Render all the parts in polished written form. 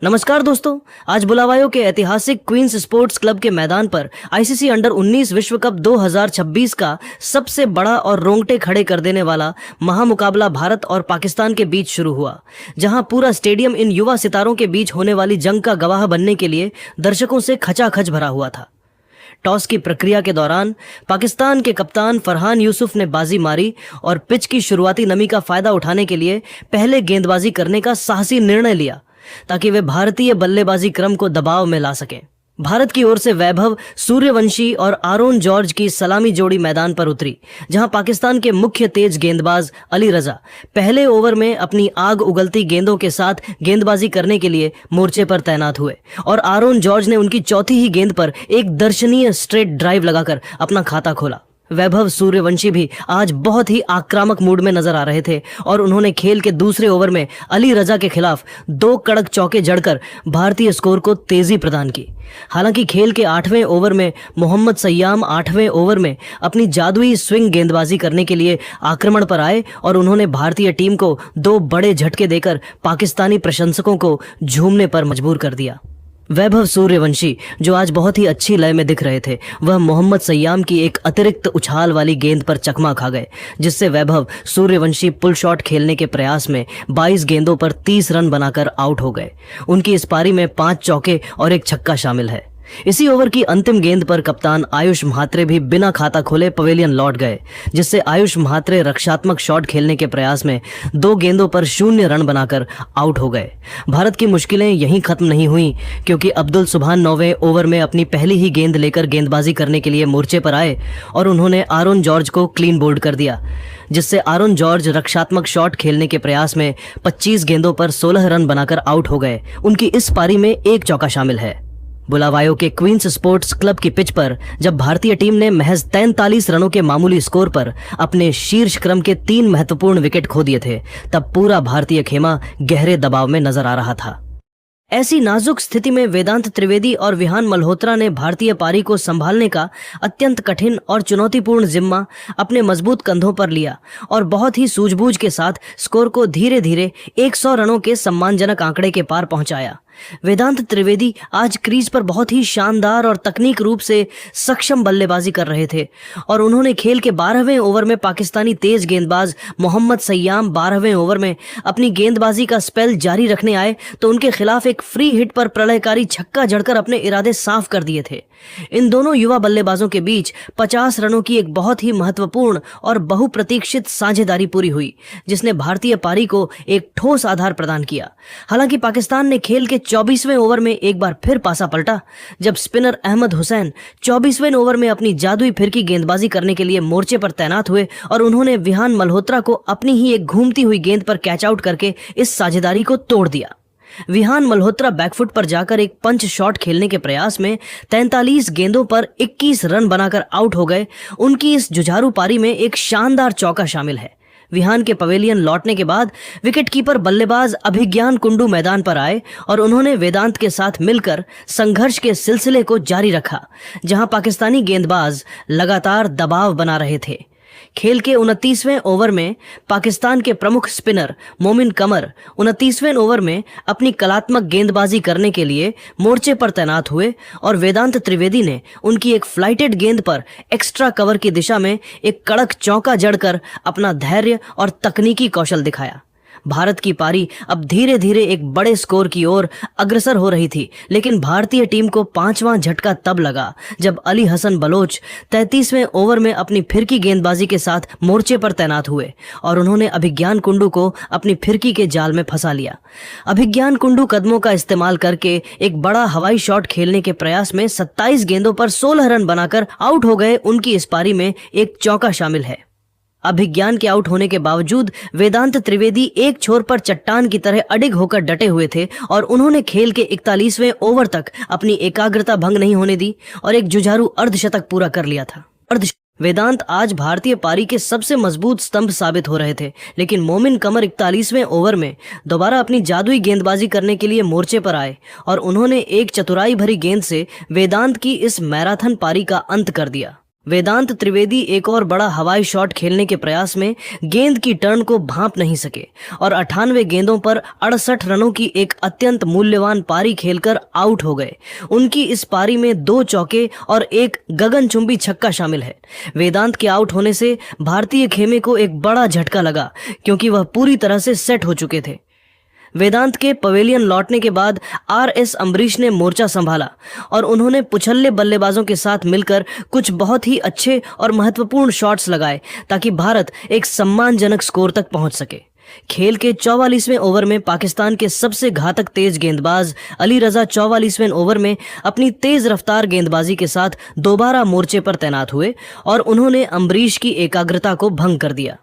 नमस्कार दोस्तों, आज बुलावायो के ऐतिहासिक क्वींस स्पोर्ट्स क्लब के मैदान पर आईसीसी अंडर 19 विश्व कप 2026 का सबसे बड़ा और रोंगटे खड़े कर देने वाला महामुकाबला भारत और पाकिस्तान के बीच शुरू हुआ, जहां पूरा स्टेडियम इन युवा सितारों के बीच होने वाली जंग का गवाह बनने के लिए दर्शकों से खचाखच भरा हुआ था। टॉस की प्रक्रिया के दौरान पाकिस्तान के कप्तान फरहान यूसुफ ने बाजी मारी और पिच की शुरुआती नमी का फायदा उठाने के लिए पहले गेंदबाजी करने का साहसी निर्णय लिया ताकि वे भारतीय बल्लेबाजी क्रम को दबाव में ला सकें। भारत की ओर से वैभव सूर्यवंशी और आरोन जॉर्ज की सलामी जोड़ी मैदान पर उतरी, जहां पाकिस्तान के मुख्य तेज गेंदबाज अली रजा पहले ओवर में अपनी आग उगलती गेंदों के साथ गेंदबाजी करने के लिए मोर्चे पर तैनात हुए और आरोन जॉर्ज ने उनकी चौथी ही गेंद पर एक दर्शनीय स्ट्रेट ड्राइव लगाकर अपना खाता खोला। वैभव सूर्यवंशी भी आज बहुत ही आक्रामक मूड में नजर आ रहे थे और उन्होंने खेल के दूसरे ओवर में अली रजा के खिलाफ 2 कड़क चौके जड़कर भारतीय स्कोर को तेजी प्रदान की। हालांकि खेल के 8वें ओवर में मोहम्मद सय्याम 8वें ओवर में अपनी जादुई स्विंग गेंदबाजी करने के लिए आक्रमण पर आए और उन्होंने भारतीय टीम को 2 बड़े झटके देकर पाकिस्तानी प्रशंसकों को झूमने पर मजबूर कर दिया। वैभव सूर्यवंशी, जो आज बहुत ही अच्छी लय में दिख रहे थे, वह मोहम्मद सय्याम की एक अतिरिक्त उछाल वाली गेंद पर चकमा खा गए, जिससे वैभव सूर्यवंशी पुल शॉट खेलने के प्रयास में 22 गेंदों पर 30 रन बनाकर आउट हो गए। उनकी इस पारी में 5 चौके और 1 छक्का शामिल है। इसी ओवर की अंतिम गेंद पर कप्तान आयुष म्हात्रे भी बिना खाता खोले पवेलियन लौट गए, जिससे आयुष म्हात्रे रक्षात्मक शॉट खेलने के प्रयास में 2 गेंदों पर 0 रन बनाकर आउट हो गए। भारत की मुश्किलें यहीं खत्म नहीं हुई, क्योंकि अब्दुल सुभान 9वें ओवर में अपनी पहली ही गेंद लेकर गेंदबाजी करने के लिए मोर्चे पर आए और उन्होंने आरोन जॉर्ज को क्लीन बोल्ड कर दिया, जिससे आरोन जॉर्ज रक्षात्मक शॉट खेलने के प्रयास में 25 गेंदों पर 16 रन बनाकर आउट हो गए। उनकी इस पारी में 1 चौका शामिल है। बुलावायो के क्वींस स्पोर्ट्स क्लब की पिच पर जब भारतीय टीम ने महज 43 रनों के मामूली स्कोर पर अपने शीर्ष क्रम के 3 महत्वपूर्ण विकेट खो दिए थे, तब पूरा भारतीय खेमा गहरे दबाव में नजर आ रहा था। ऐसी नाजुक स्थिति में वेदांत त्रिवेदी और विहान मल्होत्रा ने भारतीय पारी को संभालने का अत्यंत कठिन और चुनौतीपूर्ण जिम्मा अपने मजबूत कंधों पर लिया और बहुत ही सूझबूझ के साथ स्कोर को धीरे धीरे 100 रनों के सम्मानजनक आंकड़े के पार पहुंचाया। वेदांत त्रिवेदी आज क्रीज पर बहुत ही शानदार और तकनीक रूप से सक्षम बल्लेबाजी कर रहे थे और उन्होंने खेल के 12वें ओवर में पाकिस्तानी तेज गेंदबाज मोहम्मद सय्याम 12वें ओवर में अपनी गेंदबाजी का स्पेल जारी रखने आए तो उनके खिलाफ एक फ्री हिट पर प्रलयकारी छक्का जड़कर अपने इरादे साफ कर दिए थे। इन दोनों युवा बल्लेबाजों के बीच 50 रनों की एक बहुत ही महत्वपूर्ण और बहुप्रतीक्षित साझेदारी पूरी हुई, जिसने भारतीय पारी को एक ठोस आधार प्रदान किया। हालांकि पाकिस्तान ने खेल के 24वें ओवर में एक बार फिर पासा पलटा, जब स्पिनर अहमद हुसैन 24वें ओवर में अपनी जादुई फिरकी गेंदबाजी करने के लिए मोर्चे पर तैनात हुए और उन्होंने विहान मल्होत्रा को अपनी ही एक घूमती हुई गेंद पर कैच आउट करके इस साझेदारी को तोड़ दिया। विहान मल्होत्रा बैकफुट पर जाकर एक पंच शॉट खेलने के प्रयास में 43 गेंदों पर 21 रन बनाकर आउट हो गए। उनकी इस जुझारू पारी में एक शानदार चौका शामिल है। विहान के पवेलियन लौटने के बाद विकेटकीपर बल्लेबाज अभिज्ञान कुंडू मैदान पर आए और उन्होंने वेदांत के साथ मिलकर संघर्ष के सिलसिले को जारी रखा, जहां पाकिस्तानी गेंदबाज लगातार दबाव बना रहे थे। खेल के 29वें ओवर में पाकिस्तान के प्रमुख स्पिनर मोमिन कमर 29वें ओवर में अपनी कलात्मक गेंदबाजी करने के लिए मोर्चे पर तैनात हुए और वेदांत त्रिवेदी ने उनकी एक फ्लाइटेड गेंद पर एक्स्ट्रा कवर की दिशा में एक कड़क चौका जड़कर अपना धैर्य और तकनीकी कौशल दिखाया। भारत की पारी अब धीरे धीरे एक बड़े स्कोर की ओर अग्रसर हो रही थी, लेकिन भारतीय टीम को 5वां झटका तब लगा जब अली हसन बलोच 33वें ओवर में अपनी फिरकी गेंदबाजी के साथ मोर्चे पर तैनात हुए और उन्होंने अभिज्ञान कुंडू को अपनी फिरकी के जाल में फंसा लिया। अभिज्ञान कुंडू कदमों का इस्तेमाल करके एक बड़ा हवाई शॉट खेलने के प्रयास में 27 गेंदों पर 16 रन बनाकर आउट हो गए। उनकी इस पारी में एक चौका शामिल है। अभिज्ञान के आउट होने के बावजूद वेदांत त्रिवेदी एक छोर पर चट्टान की तरह अडिग होकर डटे हुए थे और उन्होंने खेल के 41वें ओवर तक अपनी एकाग्रता भंग नहीं होने दी और एक जुझारू अर्धशतक पूरा कर लिया था। वेदांत आज भारतीय पारी के सबसे मजबूत स्तंभ साबित हो रहे थे, लेकिन मोमिन कमर 41वें ओवर में दोबारा अपनी जादुई गेंदबाजी करने के लिए मोर्चे पर आए और उन्होंने एक चतुराई भरी गेंद से वेदांत की इस मैराथन पारी का अंत कर दिया। वेदांत त्रिवेदी एक और बड़ा हवाई शॉट खेलने के प्रयास में गेंद की टर्न को भांप नहीं सके और 98 गेंदों पर 68 रनों की एक अत्यंत मूल्यवान पारी खेलकर आउट हो गए। उनकी इस पारी में 2 चौके और एक गगनचुंबी छक्का शामिल है। वेदांत के आउट होने से भारतीय खेमे को एक बड़ा झटका लगा क्योंकि वह पूरी तरह से सेट हो चुके थे। वेदांत के पवेलियन लौटने के बाद आर.एस. अम्बरीश ने मोर्चा संभाला और उन्होंने पुछल्ले बल्लेबाजों के साथ मिलकर कुछ बहुत ही अच्छे और महत्वपूर्ण शॉट्स लगाए ताकि भारत एक सम्मानजनक स्कोर तक पहुंच सके। खेल के 44वें ओवर में पाकिस्तान के सबसे घातक तेज गेंदबाज अली रजा 44वें ओवर में अपनी तेज रफ्तार गेंदबाजी के साथ दोबारा मोर्चे पर तैनात हुए और उन्होंने अम्बरीश की एकाग्रता को भंग कर दिया।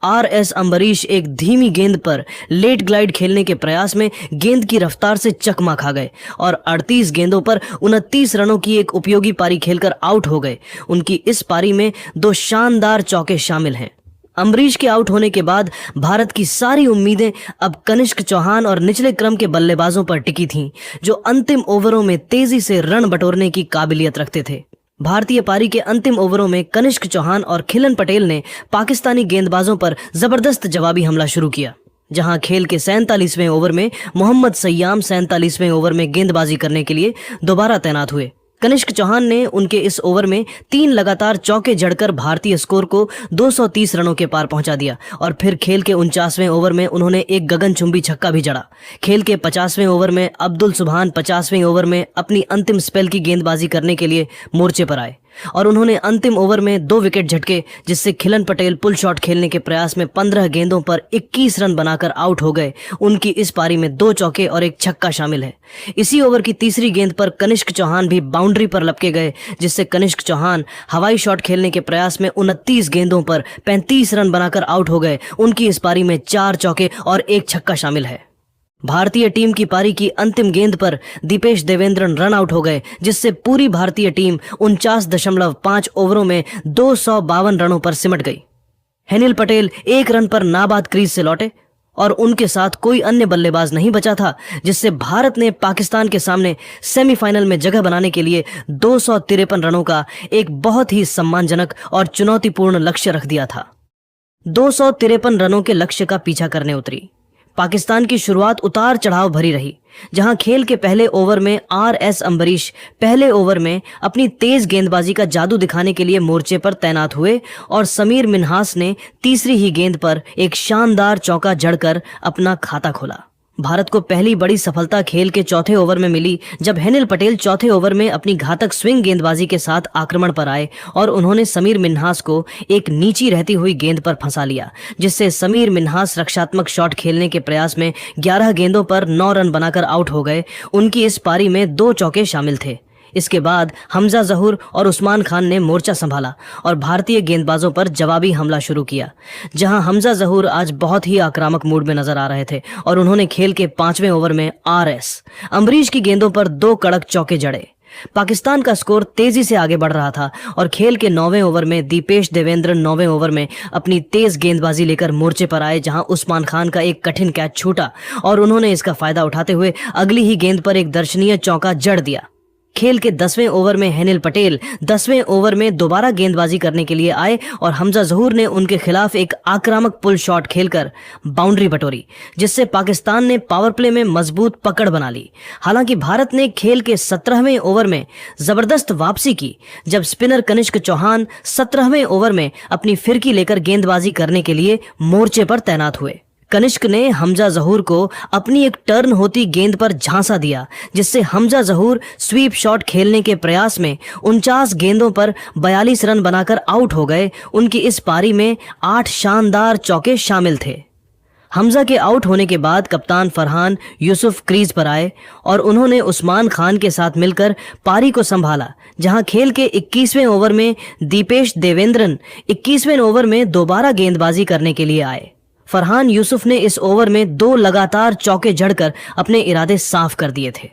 आर.एस. अम्बरीश एक धीमी गेंद पर लेट ग्लाइड खेलने के प्रयास में गेंद की रफ्तार से चकमा खा गए और 38 गेंदों पर 29 रनों की एक उपयोगी पारी खेलकर आउट हो गए। उनकी इस पारी में 2 शानदार चौके शामिल हैं। अम्बरीश के आउट होने के बाद भारत की सारी उम्मीदें अब कनिष्क चौहान और निचले क्रम के बल्लेबाजों पर टिकी थीं, जो अंतिम ओवरों में तेजी से रन बटोरने की काबिलियत रखते थे। भारतीय पारी के अंतिम ओवरों में कनिष्क चौहान और खिलन पटेल ने पाकिस्तानी गेंदबाजों पर जबरदस्त जवाबी हमला शुरू किया। जहां खेल के 47वें ओवर में मोहम्मद सय्याम 47वें ओवर में गेंदबाजी करने के लिए दोबारा तैनात हुए। कनिष्क चौहान ने उनके इस ओवर में 3 लगातार चौके जड़कर भारतीय स्कोर को 230 रनों के पार पहुंचा दिया और फिर खेल के 49वें ओवर में उन्होंने एक गगनचुंबी छक्का भी जड़ा। खेल के 50वें ओवर में अब्दुल सुभान 50वें ओवर में अपनी अंतिम स्पेल की गेंदबाजी करने के लिए मोर्चे पर आए और उन्होंने अंतिम ओवर में 2 विकेट झटके, जिससे खिलन पटेल पुल शॉट खेलने के प्रयास में 15 गेंदों पर 21 रन बनाकर आउट हो गए। उनकी इस पारी में 2 चौके और एक छक्का शामिल है। इसी ओवर की तीसरी गेंद पर कनिष्क चौहान भी बाउंड्री पर लपके गए, जिससे कनिष्क चौहान हवाई शॉट खेलने के प्रयास में 29 गेंदों पर 35 रन बनाकर आउट हो गए। उनकी इस पारी में 4 चौके और एक छक्का शामिल है। भारतीय टीम की पारी की अंतिम गेंद पर दीपेश देवेंद्रन रन आउट हो गए, जिससे पूरी भारतीय टीम 49.5 ओवरों में 252 रनों पर सिमट गई। हेनिल पटेल 1 रन पर नाबाद क्रीज से लौटे और उनके साथ कोई अन्य बल्लेबाज नहीं बचा था, जिससे भारत ने पाकिस्तान के सामने सेमीफाइनल में जगह बनाने के लिए 253 रनों का एक बहुत ही सम्मानजनक और चुनौतीपूर्ण लक्ष्य रख दिया था। 253 रनों के लक्ष्य का पीछा करने उतरी पाकिस्तान की शुरुआत उतार चढ़ाव भरी रही, जहां खेल के पहले ओवर में आर.एस. अम्बरीश पहले ओवर में अपनी तेज गेंदबाजी का जादू दिखाने के लिए मोर्चे पर तैनात हुए और समीर मिन्हास ने तीसरी ही गेंद पर एक शानदार चौका जड़कर अपना खाता खोला। भारत को पहली बड़ी सफलता खेल के चौथे ओवर में मिली, जब हेनिल पटेल चौथे ओवर में अपनी घातक स्विंग गेंदबाजी के साथ आक्रमण पर आए और उन्होंने समीर मिन्हास को एक नीची रहती हुई गेंद पर फंसा लिया, जिससे समीर मिन्हास रक्षात्मक शॉट खेलने के प्रयास में 11 गेंदों पर 9 रन बनाकर आउट हो गए। उनकी इस पारी में 2 चौके शामिल थे। इसके बाद हमजा जहूर और उस्मान खान ने मोर्चा संभाला और भारतीय गेंदबाजों पर जवाबी हमला शुरू किया, जहां हमजा जहूर आज बहुत ही आक्रामक मूड में नजर आ रहे थे और उन्होंने खेल के 5वें ओवर में आर.एस. अम्बरीश की गेंदों पर 2 कड़क चौके जड़े। पाकिस्तान का स्कोर तेजी से आगे बढ़ रहा था और खेल के 9वें ओवर में दीपेश देवेंद्रन 9वें ओवर में अपनी तेज गेंदबाजी लेकर मोर्चे पर आए, जहां उस्मान खान का एक कठिन कैच छूटा और उन्होंने इसका फायदा उठाते हुए अगली ही गेंद पर एक दर्शनीय चौका जड़ दिया। खेल के 10वें ओवर में हेनिल पटेल 10वें ओवर में दोबारा गेंदबाजी करने के लिए आए और हमजा जहूर ने उनके खिलाफ एक आक्रामक पुल शॉट खेलकर बाउंड्री बटोरी, जिससे पाकिस्तान ने पावर प्ले में मजबूत पकड़ बना ली। हालांकि भारत ने खेल के 17वें ओवर में जबरदस्त वापसी की, जब स्पिनर कनिष्क चौहान 17वें ओवर में अपनी फिरकी लेकर गेंदबाजी करने के लिए मोर्चे पर तैनात हुए। कनिष्क ने हमजा जहूर को अपनी एक टर्न होती गेंद पर झांसा दिया, जिससे हमजा जहूर स्वीप शॉट खेलने के प्रयास में 49 गेंदों पर 42 रन बनाकर आउट हो गए। उनकी इस पारी में 8 शानदार चौके शामिल थे। हमजा के आउट होने के बाद कप्तान फरहान यूसुफ क्रीज पर आए और उन्होंने उस्मान खान के साथ मिलकर पारी को संभाला, जहां खेल के 21वें ओवर में दीपेश देवेंद्रन 21वें ओवर में दोबारा गेंदबाजी करने के लिए आए। फरहान यूसुफ ने इस ओवर में 2 लगातार चौके जड़कर अपने इरादे साफ कर दिए थे।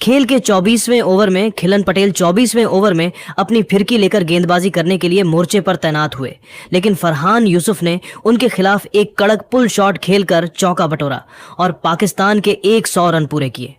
खेल के 24वें ओवर में खिलन पटेल 24वें ओवर में अपनी फिरकी लेकर गेंदबाजी करने के लिए मोर्चे पर तैनात हुए, लेकिन फरहान यूसुफ ने उनके खिलाफ एक कड़क पुल शॉट खेलकर चौका बटोरा और पाकिस्तान के 100 रन पूरे किए।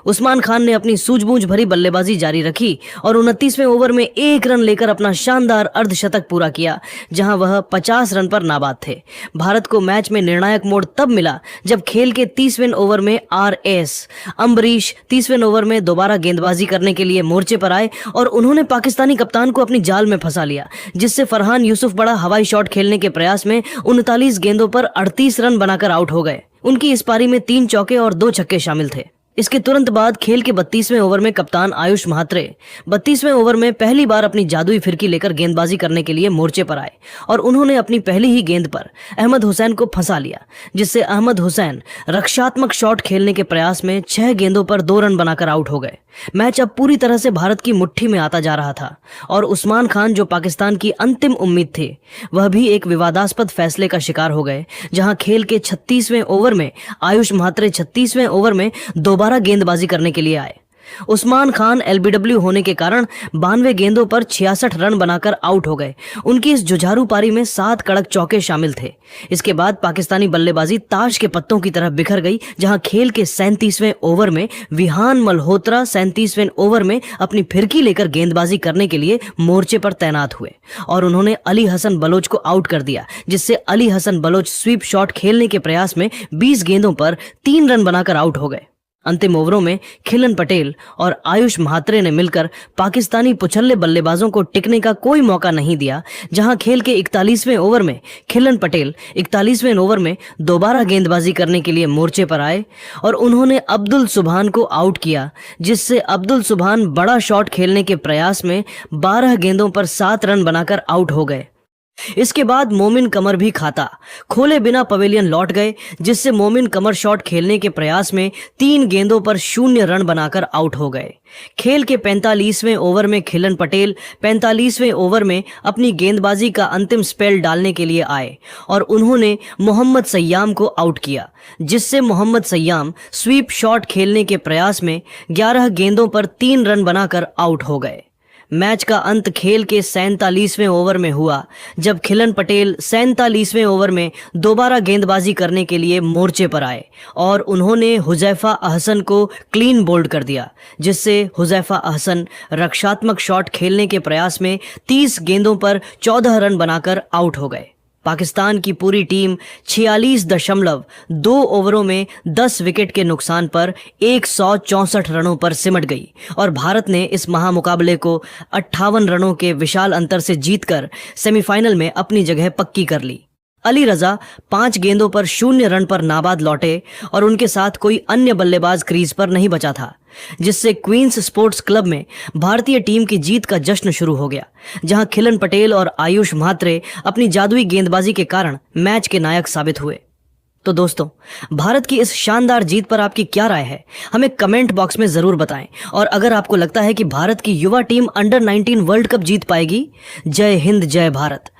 उस्मान खान ने अपनी सूझबूझ भरी बल्लेबाजी जारी रखी और 29वें ओवर में 1 रन लेकर अपना शानदार अर्धशतक पूरा किया, जहां वह 50 रन पर नाबाद थे। भारत को मैच में निर्णायक मोड़ तब मिला जब खेल के 30वें ओवर में आर.एस. अम्बरीश 30वें ओवर में दोबारा गेंदबाजी करने के लिए मोर्चे पर आए और उन्होंने पाकिस्तानी कप्तान को अपनी जाल में फंसा लिया, जिससे फरहान यूसुफ बड़ा हवाई शॉट खेलने के प्रयास में 39 गेंदों पर 38 रन बनाकर आउट हो गए। उनकी इस पारी में 3 चौके और 2 छक्के शामिल थे। इसके तुरंत बाद खेल के 32वें ओवर में कप्तान आयुष म्हात्रे 32वें ओवर में पहली बार अपनी जादुई फिरकी लेकर गेंदबाजी करने के लिए मोर्चे पर आए और उन्होंने अपनी पहली ही गेंद पर अहमद हुसैन को फंसा लिया, जिससे अहमद हुसैन रक्षात्मक शॉट खेलने के प्रयास में 6 गेंदों पर 2 रन बनाकर आउट हो गए। मैच अब पूरी तरह से भारत की मुट्ठी में आता जा रहा था और उस्मान खान, जो पाकिस्तान की अंतिम उम्मीद थे, वह भी एक विवादास्पद फैसले का शिकार हो गए, जहां खेल के 36वें ओवर में आयुष म्हात्रे 36वें ओवर में दोबारा गेंदबाजी करने के लिए आए। उस्मान खान एलबीडब्ल्यू होने के कारण 92 गेंदों पर 66 रन बनाकर आउट हो गए। उनकी इस जुझारू पारी में 7 कड़क चौके शामिल थे। इसके बाद पाकिस्तानी बल्लेबाजी ताश के पत्तों की तरह बिखर गई, जहां खेल के 37वें ओवर में विहान मल्होत्रा 37वें ओवर में अपनी फिरकी लेकर गेंदबाजी करने के लिए मोर्चे पर तैनात हुए और उन्होंने अली हसन बलोच को आउट कर दिया, जिससे अली हसन बलोच स्वीप शॉट खेलने के प्रयास में 20 गेंदों पर 3 रन बनाकर आउट हो गए। अंतिम ओवरों में खिलन पटेल और आयुष म्हात्रे ने मिलकर पाकिस्तानी पुछल्ले बल्लेबाजों को टिकने का कोई मौका नहीं दिया, जहां खेल के 41वें ओवर में खिलन पटेल 41वें ओवर में दोबारा गेंदबाजी करने के लिए मोर्चे पर आए और उन्होंने अब्दुल सुभान को आउट किया, जिससे अब्दुल सुभान बड़ा शॉट खेलने के प्रयास में 12 गेंदों पर 7 रन बनाकर आउट हो गए। इसके बाद मोमिन कमर भी खाता खोले बिना पवेलियन लौट गए, जिससे मोमिन कमर शॉट खेलने के प्रयास में 3 गेंदों पर 0 रन बनाकर आउट हो गए। खेल के 45वें ओवर में खिलन पटेल 45वें ओवर में अपनी गेंदबाजी का अंतिम स्पेल डालने के लिए आए और उन्होंने मोहम्मद सय्याम को आउट किया, जिससे मोहम्मद सय्याम स्वीप शॉट खेलने के प्रयास में 11 गेंदों पर 3 रन बनाकर आउट हो गए। मैच का अंत खेल के 47वें ओवर में हुआ, जब खिलन पटेल 47वें ओवर में दोबारा गेंदबाजी करने के लिए मोर्चे पर आए और उन्होंने हुजैफा अहसन को क्लीन बोल्ड कर दिया, जिससे हुजैफा अहसन रक्षात्मक शॉट खेलने के प्रयास में 30 गेंदों पर 14 रन बनाकर आउट हो गए। पाकिस्तान की पूरी टीम 46.2 ओवरों में 10 विकेट के नुकसान पर 164 रनों पर सिमट गई और भारत ने इस महामुकाबले को 58 रनों के विशाल अंतर से जीतकर सेमीफाइनल में अपनी जगह पक्की कर ली। अली रजा 5 गेंदों पर 0 रन पर नाबाद लौटे और उनके साथ कोई अन्य बल्लेबाज क्रीज पर नहीं बचा था, जिससे क्वींस स्पोर्ट्स क्लब में भारतीय टीम की जीत का जश्न शुरू हो गया, जहां खिलन पटेल और आयुष म्हात्रे अपनी जादुई गेंदबाजी के कारण मैच के नायक साबित हुए। तो दोस्तों, भारत की इस शानदार जीत पर आपकी क्या राय है, हमें कमेंट बॉक्स में जरूर बताएं। और अगर आपको लगता है कि भारत की युवा टीम अंडर 19 वर्ल्ड कप जीत पाएगी, जय हिंद जय भारत।